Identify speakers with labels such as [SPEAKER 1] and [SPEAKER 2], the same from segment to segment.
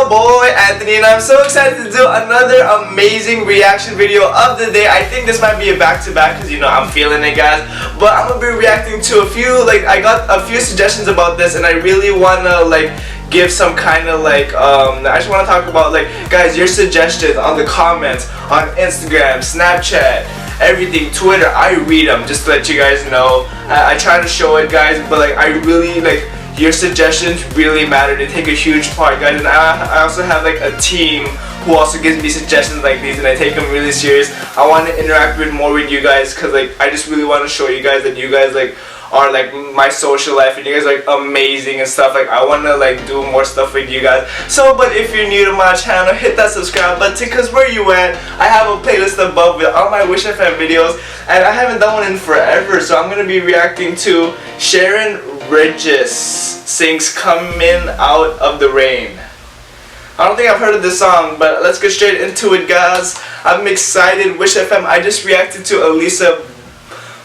[SPEAKER 1] your boy Anthony, and I'm so excited to do another amazing reaction video of the day. I think this might be a back-to-back because I'm feeling it, guys. But I'm gonna be reacting to a few, I got a few suggestions about this, and I really wanna give some kind of I just want to talk about guys, your suggestions on the comments on Instagram, Snapchat, everything, Twitter. I read them just to let you guys know. I try to show it, guys, but I really your suggestions really matter. They take a huge part, guys, and I also have a team who also gives me suggestions like these, and I take them really serious. I want to interact more with you guys because I just really want to show you guys that you guys are my social life, and you guys are amazing and stuff. I want to do more stuff with you guys. So, but if you're new to my channel, hit that subscribe button, because where you at, I have a playlist above with all my Wish FM videos, and I haven't done one in forever. So I'm gonna be reacting to Sheryn Regis sings "Coming Out of the Rain." I don't think I've heard of this song, but let's get straight into it, guys. I'm excited. Wish FM. I just reacted to Elisa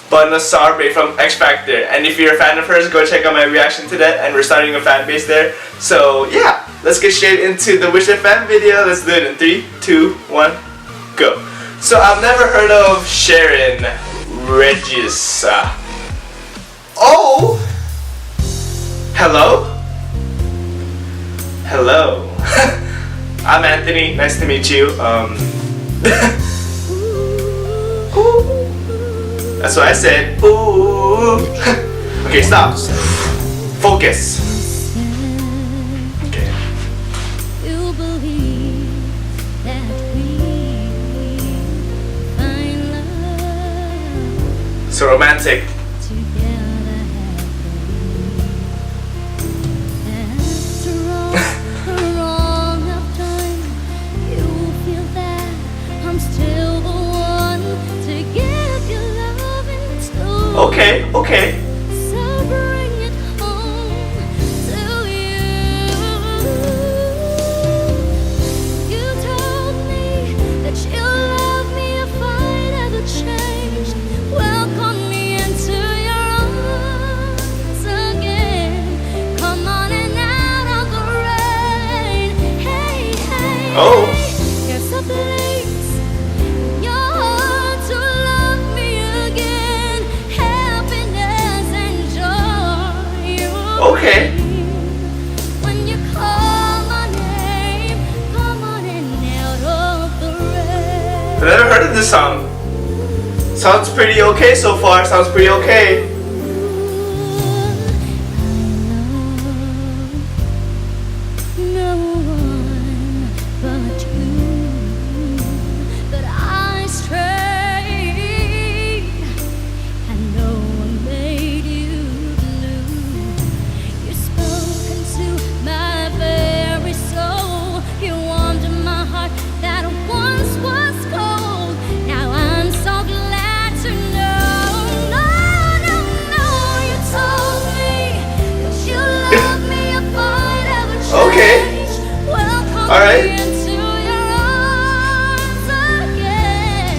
[SPEAKER 1] Bonasarbe from X Factor, and if you're a fan of hers, go check out my reaction to that, and we're starting a fan base there. So yeah, let's get straight into the Wish FM video. Let's do it in 3, 2, 1, go. So I've never heard of Sheryn Regis. Oh, hello? Hello. I'm Anthony, nice to meet you. That's what I said. Ooh. Okay, stop. Focus. Okay. So romantic. Okay, okay.
[SPEAKER 2] So bring it home to you. You told me that you love me if I never changed. Welcome me into your arms again. Come on and out of the rain. Hey, hey.
[SPEAKER 1] Oh.
[SPEAKER 2] Here's a place in your heart to love me again.
[SPEAKER 1] Okay.
[SPEAKER 2] When you call my name, come on and out of the rain.
[SPEAKER 1] I've never heard of this song. Sounds pretty okay so far. Sounds pretty okay.
[SPEAKER 2] No one but you, but I stray. I know I made you blue. You spoke into my very soul. You warmed my heart that once was cold. Now I'm so glad to know. No, no, no. You told me that you love me if I'd ever change.
[SPEAKER 1] Okay.
[SPEAKER 2] Welcome
[SPEAKER 1] all right.
[SPEAKER 2] me into your arms again.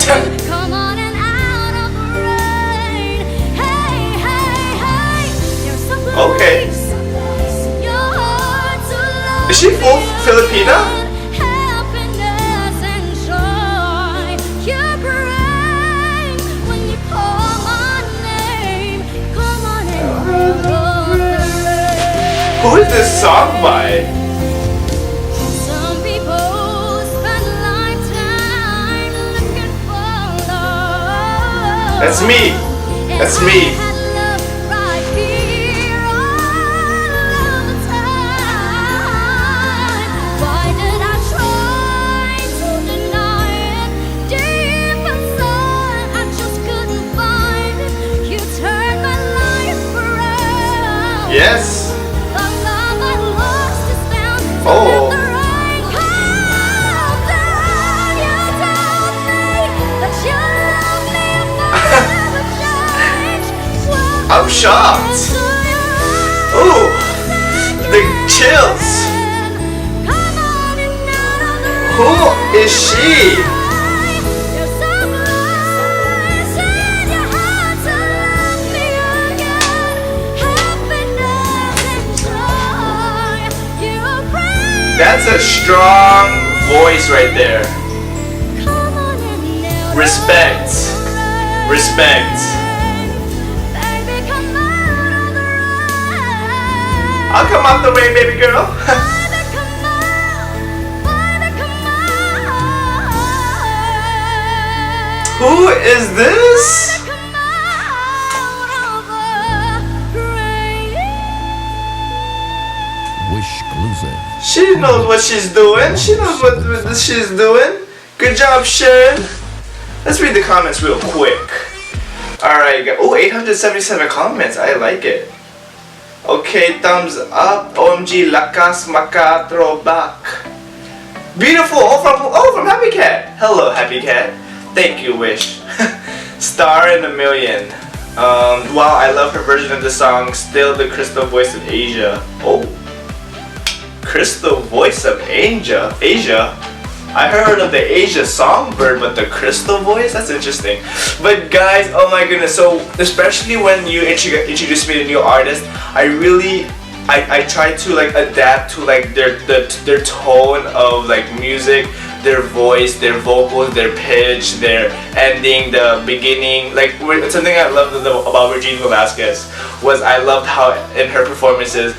[SPEAKER 2] Come on and out of the rain. Hey, hey, hey. There's a
[SPEAKER 1] Okay.
[SPEAKER 2] place in your heart to love
[SPEAKER 1] Is she full
[SPEAKER 2] me
[SPEAKER 1] Filipina?
[SPEAKER 2] again. Happiness and joy you bring when you call my name. Come on and out of the rain.
[SPEAKER 1] Who is this song by?
[SPEAKER 2] Some people spend lifetime looking for love.
[SPEAKER 1] That's me. That's
[SPEAKER 2] And
[SPEAKER 1] me.
[SPEAKER 2] I had love right here all the time. Why did I try to deny it? Deep inside, I just couldn't find it. You turned my life around.
[SPEAKER 1] Yes.
[SPEAKER 2] The love I lost is found.
[SPEAKER 1] Oh.
[SPEAKER 2] Let the rain come down. You told me that you love me if I never change. Welcome
[SPEAKER 1] I'm shocked.
[SPEAKER 2] into your
[SPEAKER 1] Ooh,
[SPEAKER 2] arms
[SPEAKER 1] the chills.
[SPEAKER 2] again. Come on and out of the
[SPEAKER 1] Who
[SPEAKER 2] rain.
[SPEAKER 1] is she?
[SPEAKER 2] You're so close in your heart to love me again. Happiness and joy you bring.
[SPEAKER 1] That's a strong voice right there.
[SPEAKER 2] Come on and now
[SPEAKER 1] Respect. Respect.
[SPEAKER 2] baby, come out of the rain.
[SPEAKER 1] I'll come out the rain, baby girl.
[SPEAKER 2] Baby, come out. Baby, come out.
[SPEAKER 1] Who is this?
[SPEAKER 2] Come out of the rain.
[SPEAKER 3] Wishclusive.
[SPEAKER 1] She knows what she's doing. She knows what she's doing. Good job, Sheryn. Let's read the comments real quick. Alright, oh, 877 comments. I like it. Okay, thumbs up. OMG, lakas maka throwback. Beautiful. Oh, from Happy Cat. Hello, Happy Cat. Thank you, Wish. Star in a Million. Wow, I love her version of the song. Still the crystal voice of Asia. Oh. Crystal voice of Asia. I heard of the Asia songbird, but the crystal voice? That's interesting. But guys, oh my goodness, so especially when you introduce me to new artists, I try to like adapt to like their tone of like music, their voice, their vocals, their pitch, their ending, the beginning. Like something I loved about Regina Velasquez was I loved how in her performances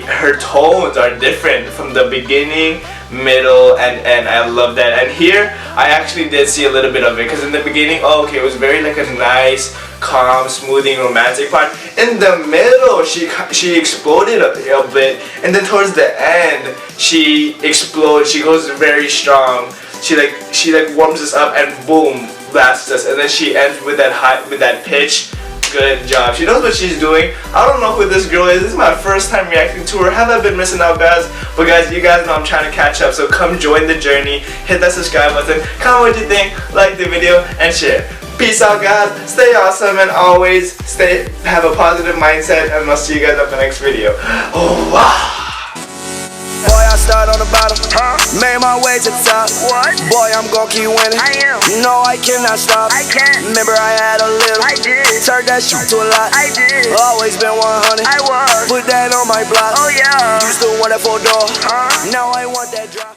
[SPEAKER 1] her tones are different from the beginning, middle, and I love that. And here I actually did see a little bit of it because in the beginning, it was very like a nice, calm, smoothing, romantic part. In the middle, she exploded a bit, and then towards the end, she explodes. She goes very strong. She like warms us up and boom, blasts us, and then she ends with that pitch. Good job. She knows what she's doing. I don't know who this girl is. This is my first time reacting to her. Have I been missing out, guys? But guys, you guys know I'm trying to catch up. So come join the journey. Hit that subscribe button. Comment what you think. Like the video and share. Peace out, guys. Stay awesome and always have a positive mindset. And I'll see you guys up in the next video. Oh wow.
[SPEAKER 4] Boy, I start on the bottom, made my way to the top.
[SPEAKER 5] What?
[SPEAKER 4] Boy, I'm gon' keep winning.
[SPEAKER 5] I am.
[SPEAKER 4] No, I cannot stop.
[SPEAKER 5] I can't.
[SPEAKER 4] Remember, I had a little.
[SPEAKER 5] I did.
[SPEAKER 4] Turned that shit to a lot.
[SPEAKER 5] I did.
[SPEAKER 4] Always been 100.
[SPEAKER 5] I was.
[SPEAKER 4] Put that on my block.
[SPEAKER 5] Oh yeah.
[SPEAKER 4] Used to want that 4-door. Now I want that drop.